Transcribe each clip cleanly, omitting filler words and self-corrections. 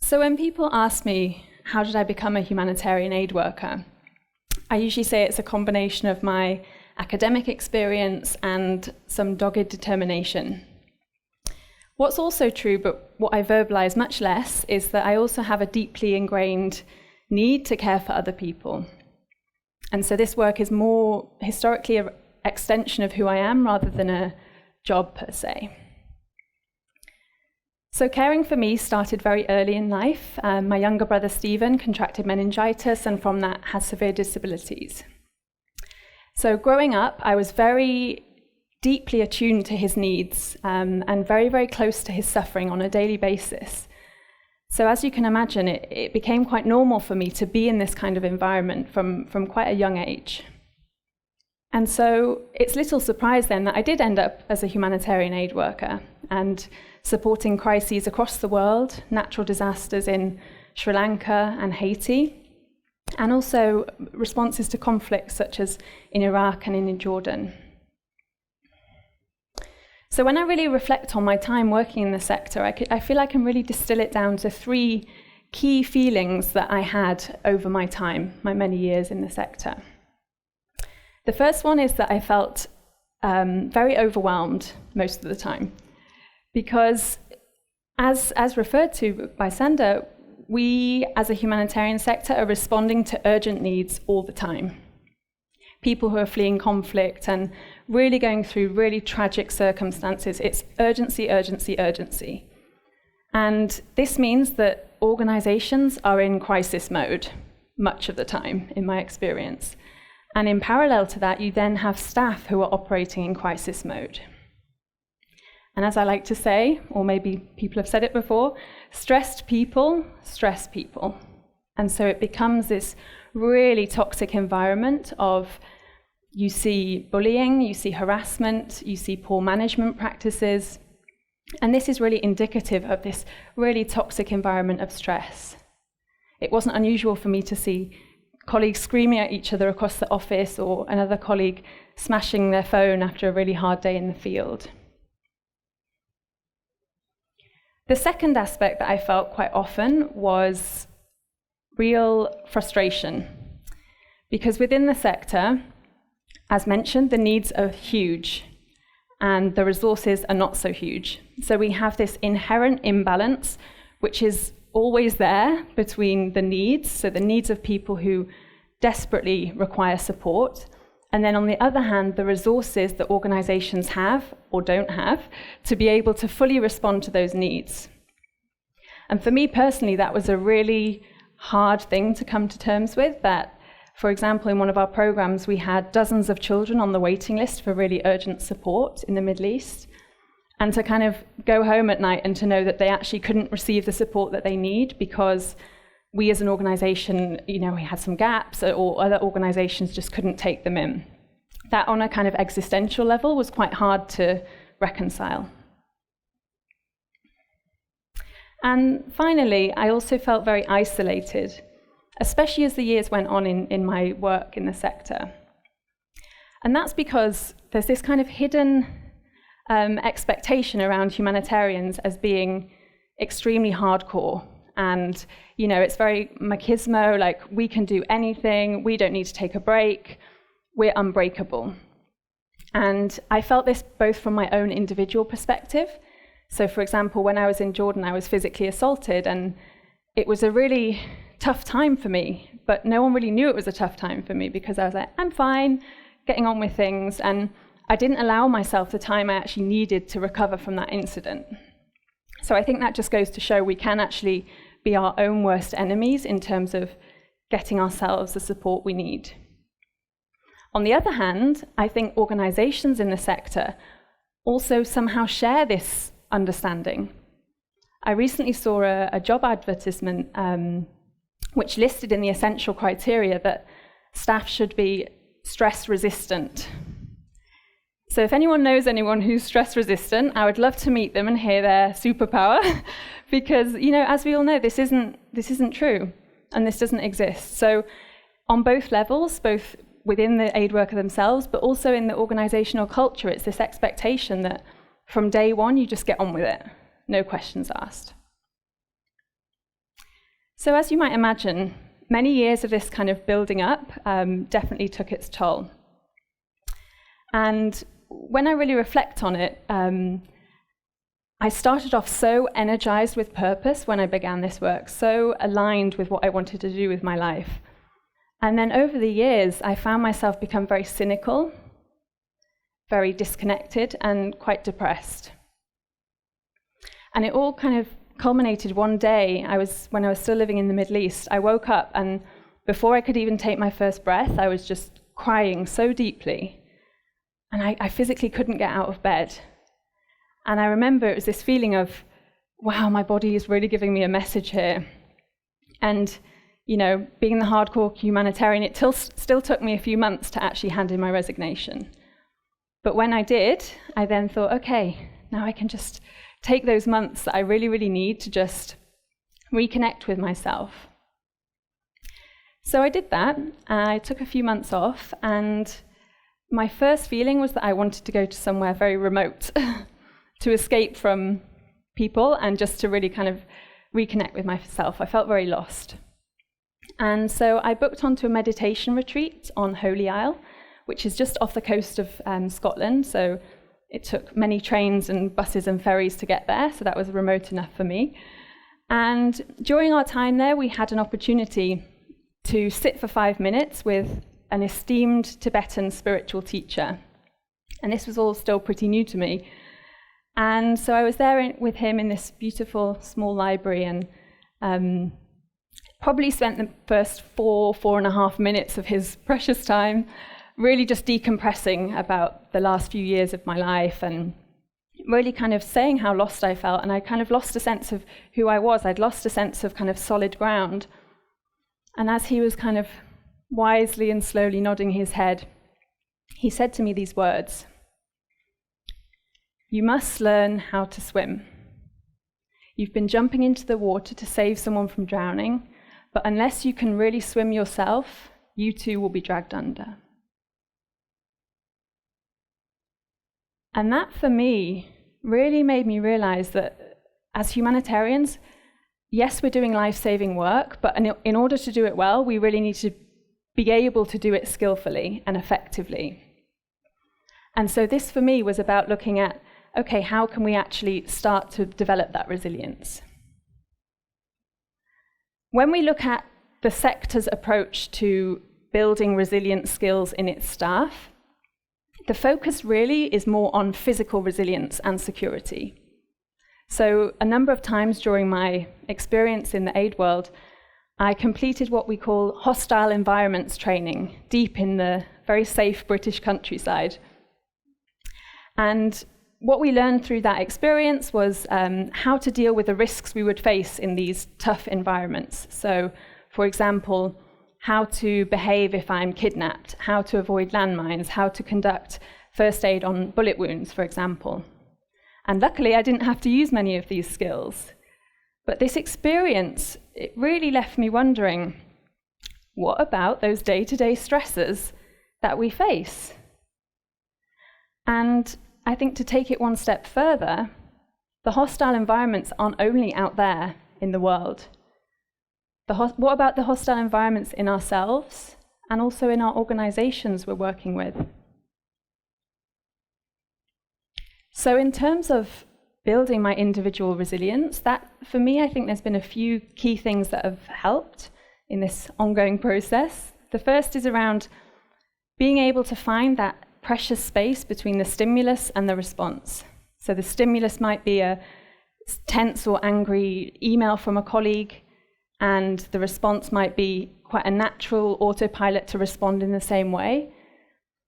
So when people ask me, how did I become a humanitarian aid worker? I usually say it's a combination of my academic experience and some dogged determination. What's also true, but what I verbalize much less, is that I also have a deeply ingrained need to care for other people. And so this work is more historically an extension of who I am rather than a job per se. So caring for me started very early in life. My younger brother Stephen contracted meningitis and from that has severe disabilities. So growing up, I was very deeply attuned to his needs and very, very close to his suffering on a daily basis. So as you can imagine, it became quite normal for me to be in this kind of environment from quite a young age. And so it's little surprise then that I did end up as a humanitarian aid worker and supporting crises across the world, natural disasters in Sri Lanka and Haiti, and also responses to conflicts such as in Iraq and in Jordan. So when I really reflect on my time working in the sector, I feel I can really distill it down to 3 key feelings that I had over my time, my many years in the sector. The first one is that I felt very overwhelmed most of the time, because as referred to by Sander, we as a humanitarian sector are responding to urgent needs all the time. People who are fleeing conflict and really going through really tragic circumstances. It's urgency, urgency, urgency. And this means that organizations are in crisis mode much of the time, in my experience. And in parallel to that, you then have staff who are operating in crisis mode. And as I like to say, or maybe people have said it before, stressed people stress people. And so it becomes this really toxic environment of, you see bullying, you see harassment, you see poor management practices. And this is really indicative of this really toxic environment of stress. It wasn't unusual for me to see colleagues screaming at each other across the office or another colleague smashing their phone after a really hard day in the field. The second aspect that I felt quite often was real frustration. Because within the sector, as mentioned, the needs are huge and the resources are not so huge. So we have this inherent imbalance, which is always there between the needs, so the needs of people who desperately require support, and then on the other hand, the resources that organizations have or don't have to be able to fully respond to those needs. And for me personally, that was a really hard thing to come to terms with, that, for example, in one of our programs, we had dozens of children on the waiting list for really urgent support in the Middle East. And to kind of go home at night and to know that they actually couldn't receive the support that they need because we as an organization, we had some gaps or other organizations just couldn't take them in. That on a kind of existential level was quite hard to reconcile. And finally, I also felt very isolated, especially as the years went on in my work in the sector. And that's because there's this kind of hidden expectation around humanitarians as being extremely hardcore. And, it's very machismo, like we can do anything, we don't need to take a break, we're unbreakable. And I felt this both from my own individual perspective. So for example, when I was in Jordan, I was physically assaulted and it was a really tough time for me, but no one really knew it was a tough time for me because I was like, I'm fine, getting on with things. And I didn't allow myself the time I actually needed to recover from that incident. So I think that just goes to show we can actually be our own worst enemies in terms of getting ourselves the support we need. On the other hand, I think organizations in the sector also somehow share this understanding. I recently saw a job advertisement which listed in the essential criteria that staff should be stress resistant. So if anyone knows anyone who's stress resistant, I would love to meet them and hear their superpower because, as we all know, this isn't true and this doesn't exist. So on both levels, both within the aid worker themselves, but also in the organizational culture, it's this expectation that from day one, you just get on with it, no questions asked. So as you might imagine, many years of this kind of building up definitely took its toll. And when I really reflect on it, I started off so energized with purpose when I began this work, so aligned with what I wanted to do with my life. And then over the years, I found myself become very cynical, very disconnected, and quite depressed. And it all kind of culminated one day. When I was still living in the Middle East, I woke up, and before I could even take my first breath, I was just crying so deeply. And I physically couldn't get out of bed. And I remember it was this feeling of, wow, my body is really giving me a message here. And, you know, being the hardcore humanitarian, it still took me a few months to actually hand in my resignation. But when I did, I then thought, okay, now I can just take those months that I really, really need to just reconnect with myself. So I did that. I took a few months off, and my first feeling was that I wanted to go to somewhere very remote to escape from people and just to really kind of reconnect with myself. I felt very lost. And so I booked onto a meditation retreat on Holy Isle, which is just off the coast of Scotland. So it took many trains and buses and ferries to get there, so that was remote enough for me. And during our time there, we had an opportunity to sit for 5 minutes with an esteemed Tibetan spiritual teacher. And this was all still pretty new to me. And so I was there with him in this beautiful small library, and probably spent the first 4.5 minutes of his precious time really just decompressing about the last few years of my life and really kind of saying how lost I felt. And I kind of lost a sense of who I was. I'd lost a sense of kind of solid ground. And as he was kind of wisely and slowly nodding his head, he said to me these words: "You must learn how to swim. You've been jumping into the water to save someone from drowning, but unless you can really swim yourself, you too will be dragged under." And that, for me, really made me realize that as humanitarians, yes, we're doing life-saving work, but in order to do it well, we really need to be able to do it skillfully and effectively. And so this, for me, was about looking at, okay, how can we actually start to develop that resilience? When we look at the sector's approach to building resilient skills in its staff, the focus really is more on physical resilience and security. So a number of times during my experience in the aid world, I completed what we call hostile environments training, deep in the very safe British countryside. And what we learned through that experience was how to deal with the risks we would face in these tough environments. So, for example, how to behave if I'm kidnapped, how to avoid landmines, how to conduct first aid on bullet wounds, for example. And luckily, I didn't have to use many of these skills. But this experience, it really left me wondering, what about those day-to-day stresses that we face? And I think to take it one step further, the hostile environments aren't only out there in the world. What about the hostile environments in ourselves and also in our organizations we're working with? So in terms of building my individual resilience, that, for me, I think there's been a few key things that have helped in this ongoing process. The first is around being able to find that precious space between the stimulus and the response. So the stimulus might be a tense or angry email from a colleague, and the response might be quite a natural autopilot to respond in the same way.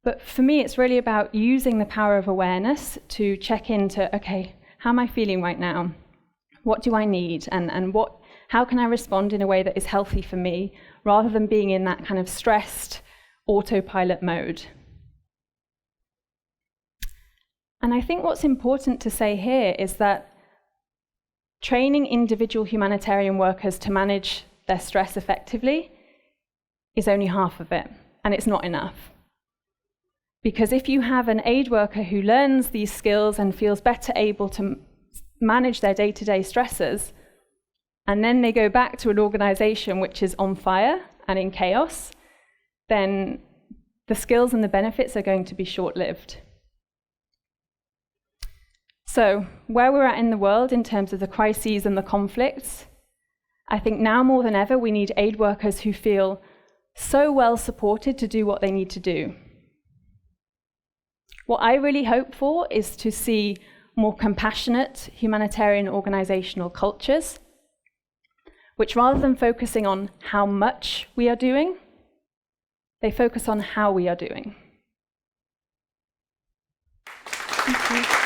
But for me, it's really about using the power of awareness to check into, okay, how am I feeling right now? What do I need? And how can I respond in a way that is healthy for me, rather than being in that kind of stressed autopilot mode? And I think what's important to say here is that training individual humanitarian workers to manage their stress effectively is only half of it, and it's not enough. Because if you have an aid worker who learns these skills and feels better able to manage their day-to-day stresses, and then they go back to an organization which is on fire and in chaos, then the skills and the benefits are going to be short-lived. So, where we're at in the world in terms of the crises and the conflicts, I think now more than ever we need aid workers who feel so well supported to do what they need to do. What I really hope for is to see more compassionate humanitarian organizational cultures, which rather than focusing on how much we are doing, they focus on how we are doing. Thank you.